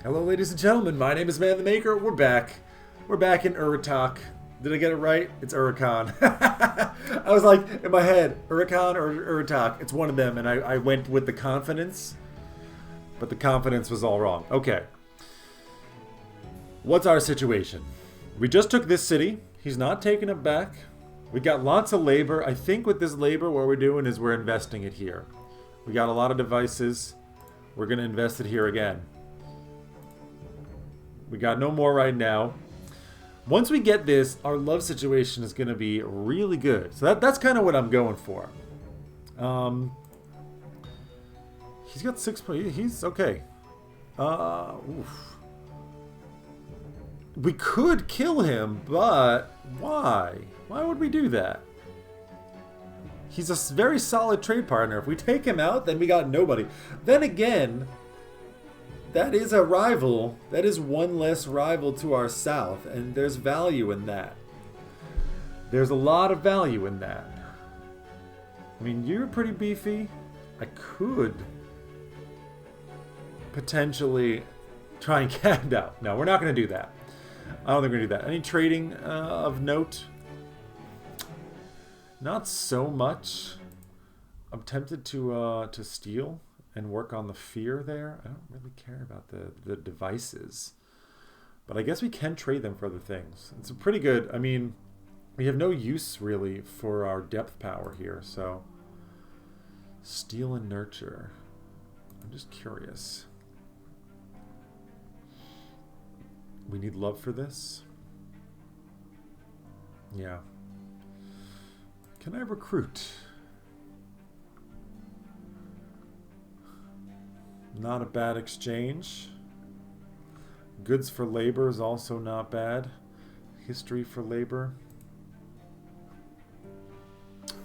Hello, ladies and gentlemen. My name is Man the Maker. We're back. We're back in Urukon. Did I get it right? It's Urukon. I was like, in my head, Urukon or Urukon. It's one of them, and I went with the confidence, but the confidence was all wrong. Okay. What's our situation? We just took this city. He's not taking it back. We got lots of labor. I think with this labor, what we're doing is we're investing it here. We got a lot of devices. We're going to invest it here again. We got no more right now. Once we get this, our love situation is going to be really good. So that's kind of what I'm going for. He's got 6 points. He's okay. Oof. We could kill him, but why? Why would we do that? He's a very solid trade partner. If we take him out, then we got nobody. Then again, that is a rival. That is one less rival to our south, and there's value in that. There's a lot of value in that. I mean, you're pretty beefy. I could potentially try and get out. No, we're not going to do that. I don't think we're going to do that. Any trading of note? Not so much. I'm tempted to steal and work on the fear there. I don't really care about the devices. But I guess we can trade them for other things. It's a pretty good... I mean, we have no use, really, for our depth power here, so... Steal and nurture. I'm just curious. We need love for this? Yeah. Can I recruit? Not a bad exchange. Goods for labor is also not bad. History for labor.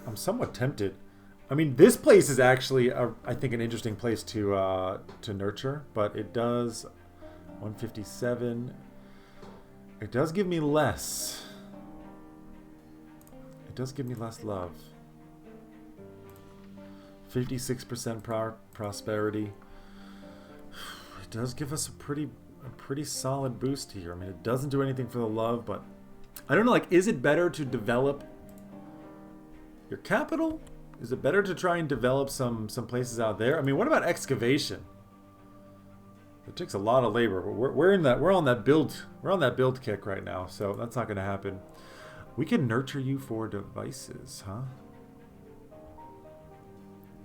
I'm somewhat tempted. I mean, this place is actually, I think, an interesting place to nurture, but it does 157. It does give me less. It does give me less love. 56% prosperity. It does give us a pretty solid boost here. I mean, it doesn't do anything for the love, but I don't know, like, is it better to develop your capital? Is it better to try and develop some places out there? I mean, what about excavation? It takes a lot of labor. We're on that build kick right now, so that's not going to happen. We can nurture you for devices, huh?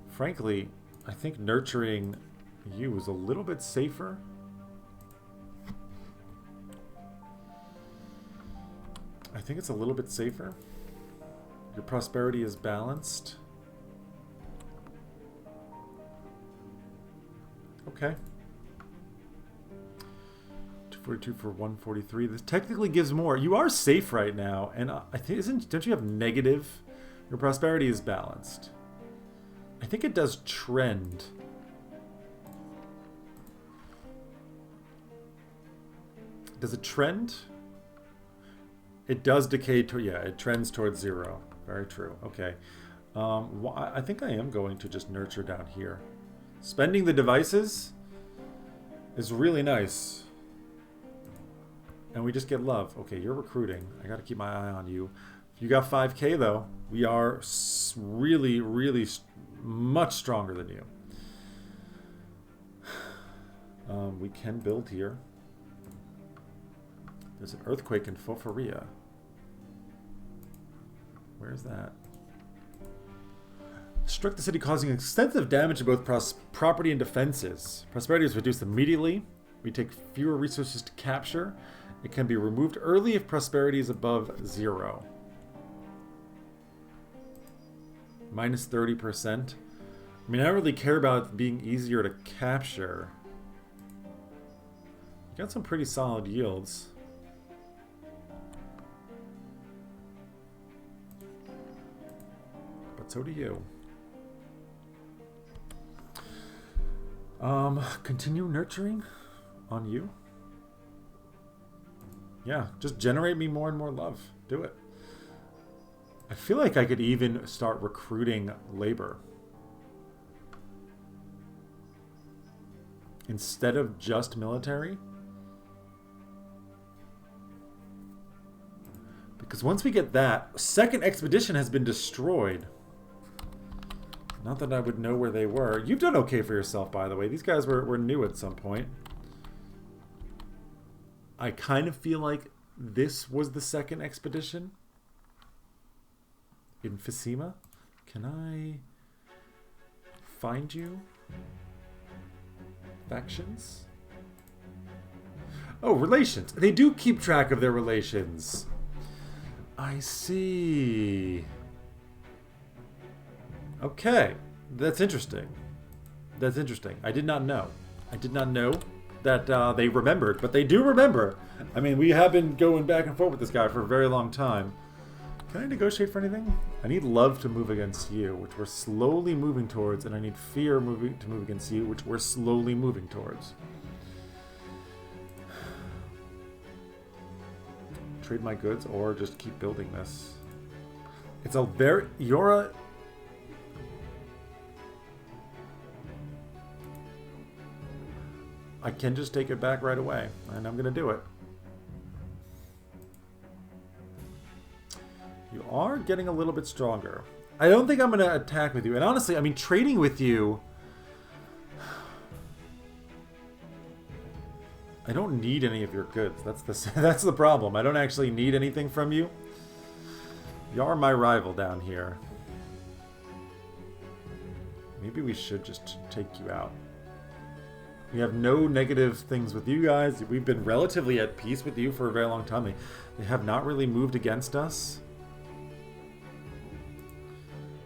Frankly, I think nurturing you is a little bit safer. I think it's a little bit safer. Your prosperity is balanced. Okay. 242 for 143. This technically gives more. You are safe right now, and I think don't you have negative? Your prosperity is balanced. I think it does trend. Does it trend? It does decay to, yeah, it trends towards 0. Very true. Okay. I think I am going to just nurture down here. Spending the devices is really nice. And we just get love. Okay, you're recruiting. I got to keep my eye on you. You got 5k though. We are really, really much stronger than you. We can build here. There's an earthquake in Fofaria. Where's that? Struck the city, causing extensive damage to both property and defenses. Prosperity is reduced immediately. We take fewer resources to capture. It can be removed early if prosperity is above 0. Minus 30%. I mean, I don't really care about it being easier to capture. Got some pretty solid yields. But so do you. Continue nurturing on you. Yeah, just generate me more and more love. Do it. I feel like I could even start recruiting labor instead of just military. Because once we get that, second expedition has been destroyed. Not that I would know where they were. You've done okay for yourself, by the way. These guys were new at some point. I kind of feel like this was the second expedition. In Fisima. Can I find you? Factions? Oh, relations. They do keep track of their relations. I see. Okay. That's interesting. That's interesting. I did not know. I did not know that they remembered, but they do remember. I mean, we have been going back and forth with this guy for a very long time. Can I negotiate for anything? I need love to move against you, which we're slowly moving towards, and I need fear to move against you, which we're slowly moving towards. Trade my goods or just keep building this. It's a very... I can just take it back right away, and I'm going to do it. You are getting a little bit stronger. I don't think I'm going to attack with you. And honestly, I mean, trading with you... I don't need any of your goods. That's the problem. I don't actually need anything from you. You are my rival down here. Maybe we should just take you out. We have no negative things with you guys. We've been relatively at peace with you for a very long time. They have not really moved against us.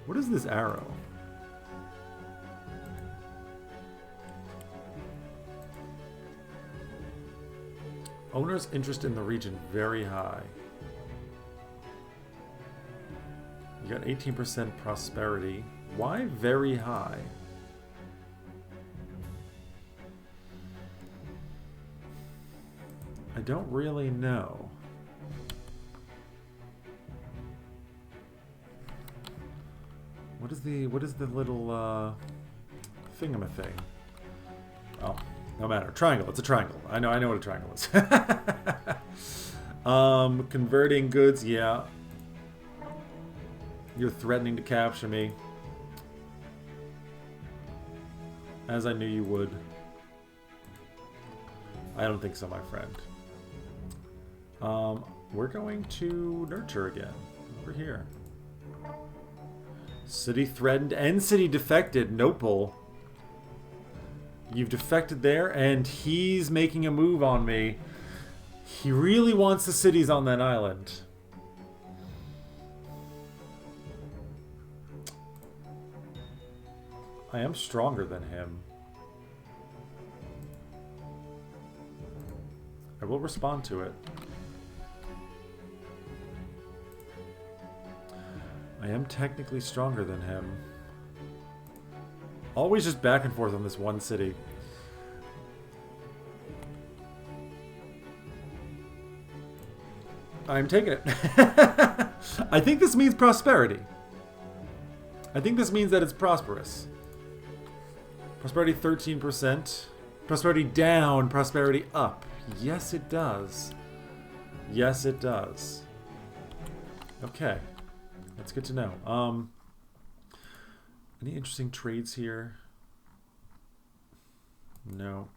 What is this arrow? Owner's interest in the region very high. You got 18% prosperity. Why very high? I don't really know. What is the little thingamathing? Oh, no matter. Triangle. It's a triangle. I know what a triangle is. Converting goods, yeah. You're threatening to capture me. As I knew you would. I don't think so, my friend. We're going to nurture again. Over here. City threatened and city defected. Nopal. You've defected there, and he's making a move on me. He really wants the cities on that island. I am stronger than him. I will respond to it. I am technically stronger than him. Always just back and forth on this one city. I'm taking it. I think this means prosperity. I think this means that it's prosperous. Prosperity 13%. Prosperity down, prosperity up. Yes, it does. Yes, it does. Okay. That's good to know. Any interesting trades here? No.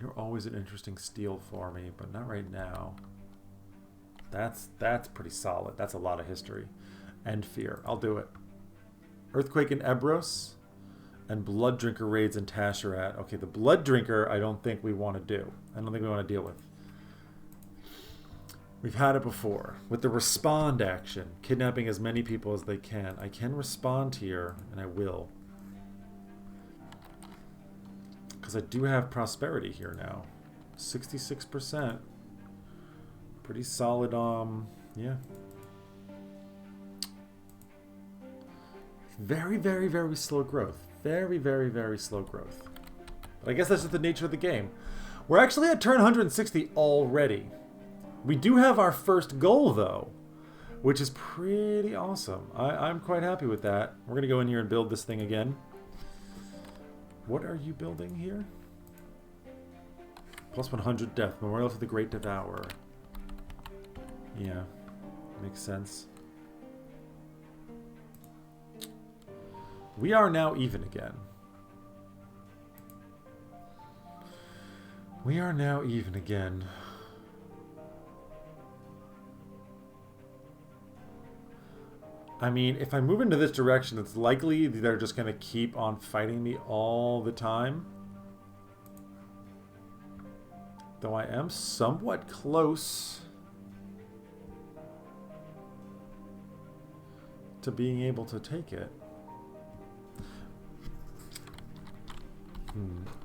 You're always an interesting steal for me, but not right now. That's pretty solid. That's a lot of history. And fear. I'll do it. Earthquake in Ebros. And Blood Drinker raids in Tasharat. Okay, the Blood Drinker I don't think we want to do. I don't think we want to deal with. We've had it before. With the respond action. Kidnapping as many people as they can. I can respond here, and I will. Because I do have prosperity here now. 66%. Pretty solid, yeah. Very, very, very slow growth. Very, very, very slow growth. But I guess that's just the nature of the game. We're actually at turn 160 already. We do have our first goal, though, which is pretty awesome. I'm quite happy with that. We're going to go in here and build this thing again. What are you building here? Plus 100 death. Memorial to the Great Devourer. Yeah. Makes sense. We are now even again. We are now even again. I mean, if I move into this direction, it's likely they're just going to keep on fighting me all the time. Though I am somewhat close to being able to take it.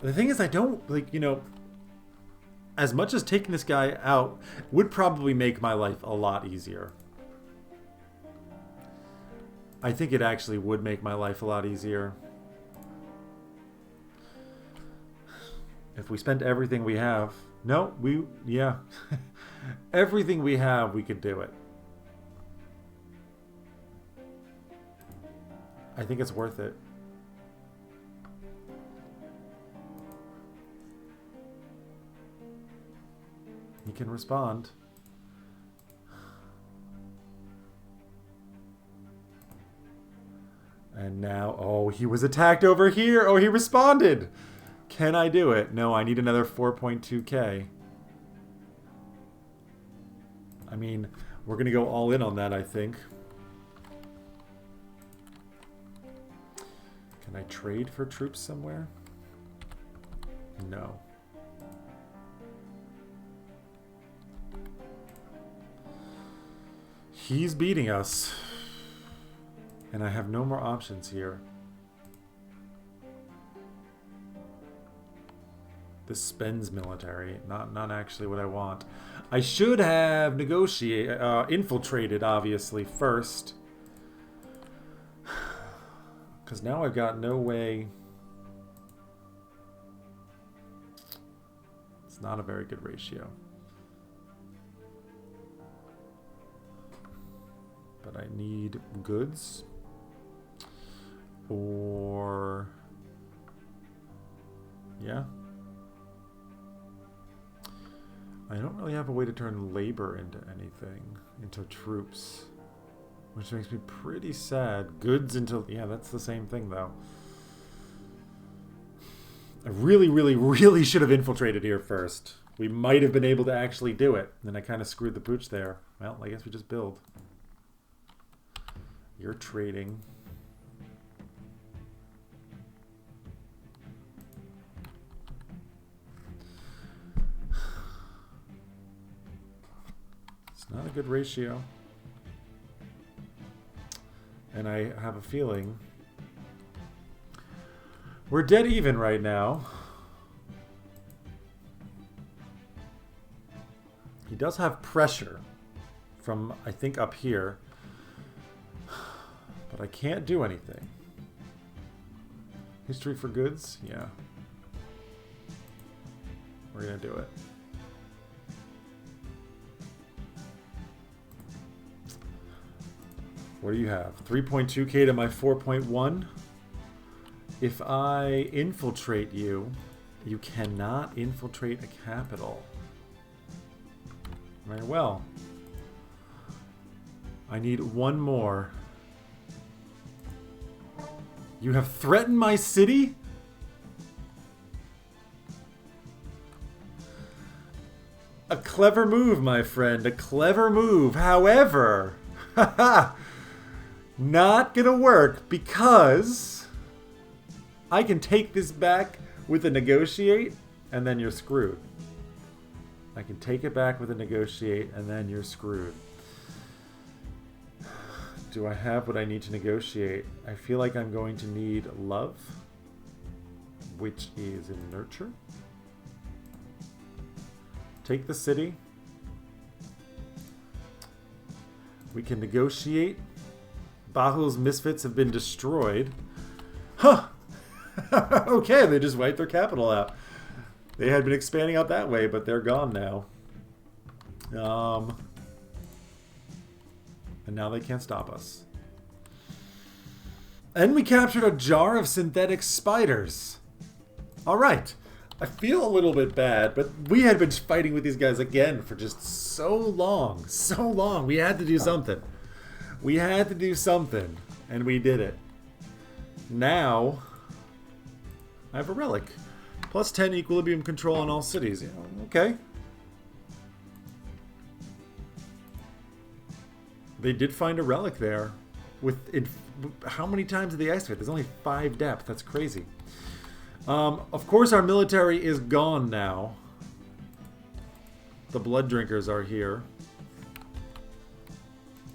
The thing is, I don't, like, you know, as much as taking this guy out would probably make my life a lot easier. I think it actually would make my life a lot easier. If we spent everything we have. No, yeah. Everything we have, we could do it. I think it's worth it. He can respond. And now, oh, he was attacked over here. Oh, he responded. Can I do it? No, I need another 4.2k. I mean, we're going to go all in on that, I think. Can I trade for troops somewhere? No. He's beating us. And I have no more options here. This spends military. Not actually what I want. I should have infiltrated, obviously, first. Because now I've got no way. It's not a very good ratio. But I need goods. Or... yeah. I don't really have a way to turn labor into anything. Into troops. Which makes me pretty sad. Goods into... yeah, that's the same thing, though. I really, really, really should have infiltrated here first. We might have been able to actually do it. And I kind of screwed the pooch there. Well, I guess we just build. You're trading. It's not a good ratio. And I have a feeling we're dead even right now. He does have pressure from, I think, up here. But I can't do anything. History for goods? Yeah. We're going to do it. What do you have? 3.2k to my 4.1? If I infiltrate you, you cannot infiltrate a capital. Very well. I need one more. You have threatened my city? A clever move, my friend. A clever move. However, not gonna work because I can take this back with a negotiate and then you're screwed. I can take it back with a negotiate and then you're screwed. Do I have what I need to negotiate? I feel like I'm going to need love, which is in nurture. Take the city. We can negotiate. Bahul's misfits have been destroyed. Huh! Okay, they just wiped their capital out. They had been expanding out that way, but they're gone now. And now they can't stop us. And we captured a jar of synthetic spiders. Alright. I feel a little bit bad, but we had been fighting with these guys again for just so long. So long. We had to do something. We had to do something. And we did it. Now, I have a relic. Plus 10 equilibrium control on all cities. Yeah, okay. They did find a relic there. How many times did they excavate? There's only 5 depth. That's crazy. Of course, our military is gone now. The blood drinkers are here.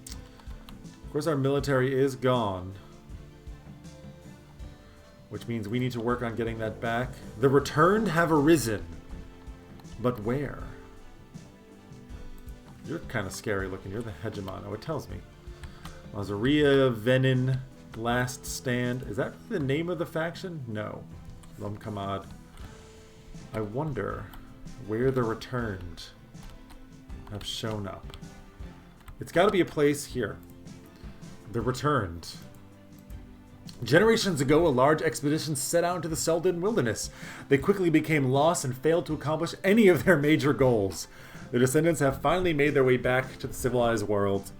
Of course, our military is gone. Which means we need to work on getting that back. The returned have arisen. But where? You're kind of scary looking. You're the hegemon. Oh, it tells me. Lazaria, Venin, Last Stand. Is that the name of the faction? No. Lumkamad. I wonder where the returned have shown up. It's got to be a place here. The returned. Generations ago, a large expedition set out into the Selden wilderness. They quickly became lost and failed to accomplish any of their major goals. Their descendants have finally made their way back to the civilized world.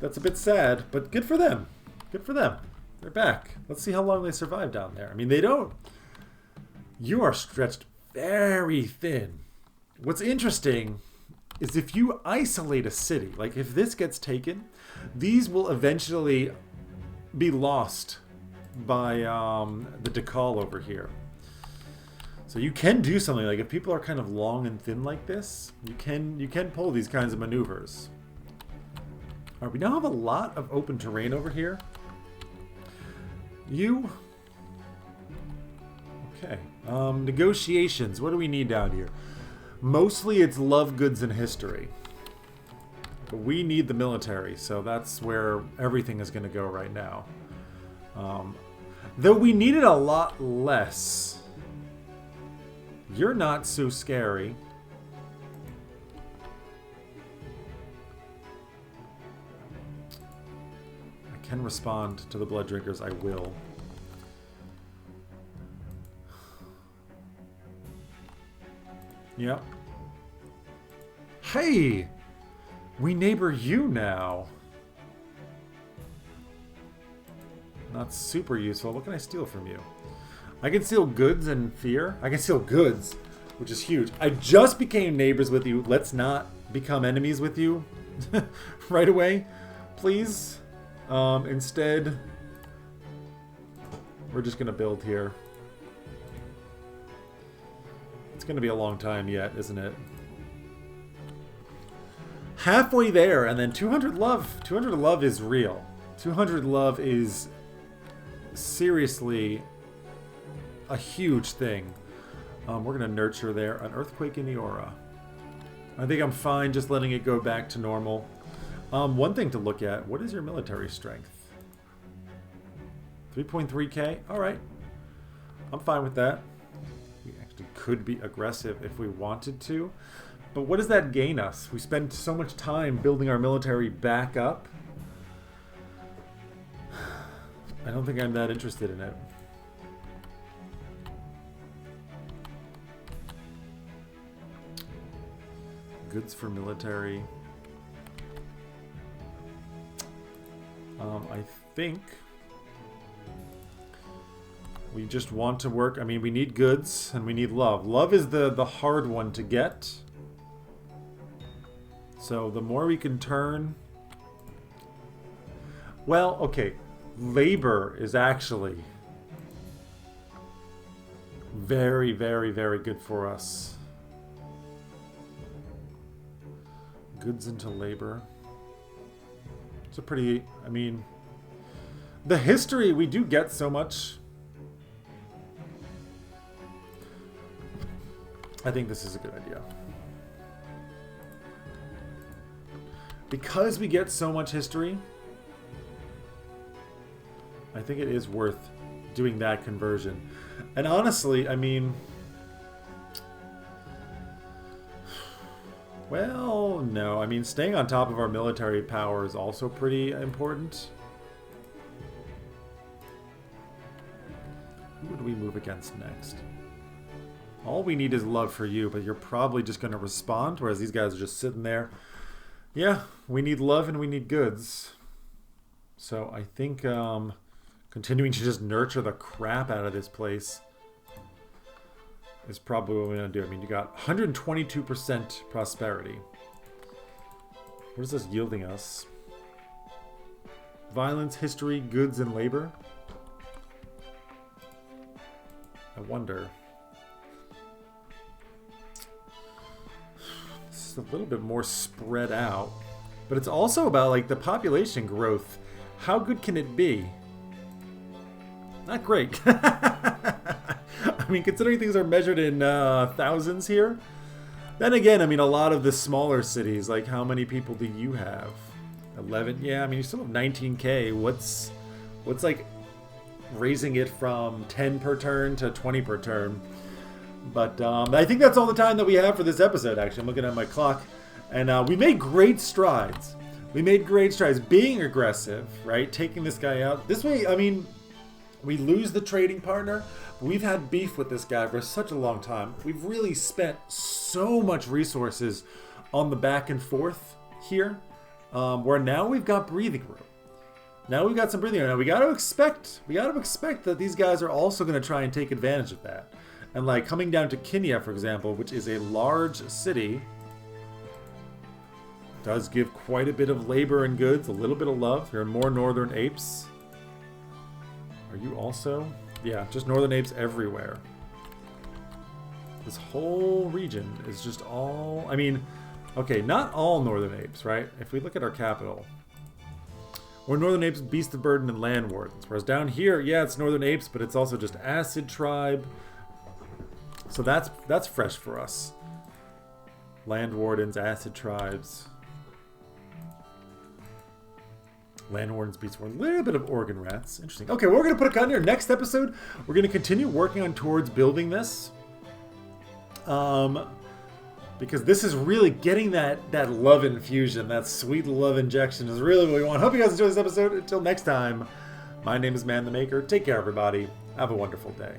That's a bit sad, but good for them. Good for them. They're back. Let's see how long they survive down there. I mean, they don't... You are stretched very thin. What's interesting is if you isolate a city, like if this gets taken, these will eventually be lost by the DAKAL over here. So you can do something, like if people are kind of long and thin like this, you can pull these kinds of maneuvers. All right, we now have a lot of open terrain over here. Okay. Negotiations. What do we need down here? Mostly it's love, goods, and history. But we need the military, so that's where everything is going to go right now. Though we need it a lot less. You're not so scary. I can respond to the blood drinkers. I will. Yep. Hey! We neighbor you now. Not super useful. What can I steal from you? I can steal goods and fear. I can steal goods, which is huge. I just became neighbors with you. Let's not become enemies with you right away, please. Instead, we're just going to build here. It's going to be a long time yet, isn't it? Halfway there, and then 200 love. 200 love is real. 200 love is seriously a huge thing. We're going to nurture there. An earthquake in the aura. I think I'm fine just letting it go back to normal. One thing to look at. What is your military strength? 3.3k? Alright. I'm fine with that. We actually could be aggressive if we wanted to. But what does that gain us? We spend so much time building our military back up. I don't think I'm that interested in it. Goods for military. I think we just want to work. I mean, we need goods and we need love. Love is the hard one to get. So the more we can turn... Well, okay. Labor is actually very, very, very good for us. Goods into labor. It's a pretty... I mean... The history, we do get so much. I think this is a good idea. Because we get so much history, I think it is worth doing that conversion. And honestly, I mean... Well, no. I mean, staying on top of our military power is also pretty important. Who would we move against next? All we need is love for you, but you're probably just going to respond, whereas these guys are just sitting there. Yeah, we need love and we need goods. So I think continuing to just nurture the crap out of this place is probably what we're going to do. I mean, you got 122% prosperity. What is this yielding us? Violence, history, goods, and labor? I wonder. This is a little bit more spread out. But it's also about, like, the population growth. How good can it be? Not great. I mean, considering things are measured in thousands here. Then again, I mean, a lot of the smaller cities, like, how many people do you have? 11? Yeah, I mean, you still have 19K. What's like raising it from 10 per turn to 20 per turn? But I think that's all the time that we have for this episode, actually. I'm looking at my clock. And we made great strides. We made great strides being aggressive, right? Taking this guy out. This way, I mean, we lose the trading partner. We've had beef with this guy for such a long time. We've really spent so much resources on the back and forth here. Where now we've got breathing room. Now we've got some breathing room. Now we got to expect that these guys are also going to try and take advantage of that. And like coming down to Kenya, for example, which is a large city, does give quite a bit of labor and goods, a little bit of love. There are more northern apes. Are you also? Yeah, just northern apes everywhere. This whole region is just all, I mean, okay, not all northern apes, right? If we look at our capital, we're northern apes, beast of burden, and land wardens. Whereas down here, yeah, it's northern apes, but it's also just acid tribe. So that's fresh for us. Land wardens, acid tribes. Land wardens, beast wardens, a little bit of organ rats. Interesting. Okay, we're going to put a cut in here. Next episode, we're going to continue working on towards building this. Because this is really getting that love infusion, that sweet love injection is really what we want. Hope you guys enjoy this episode. Until next time, my name is Man the Maker. Take care, everybody. Have a wonderful day.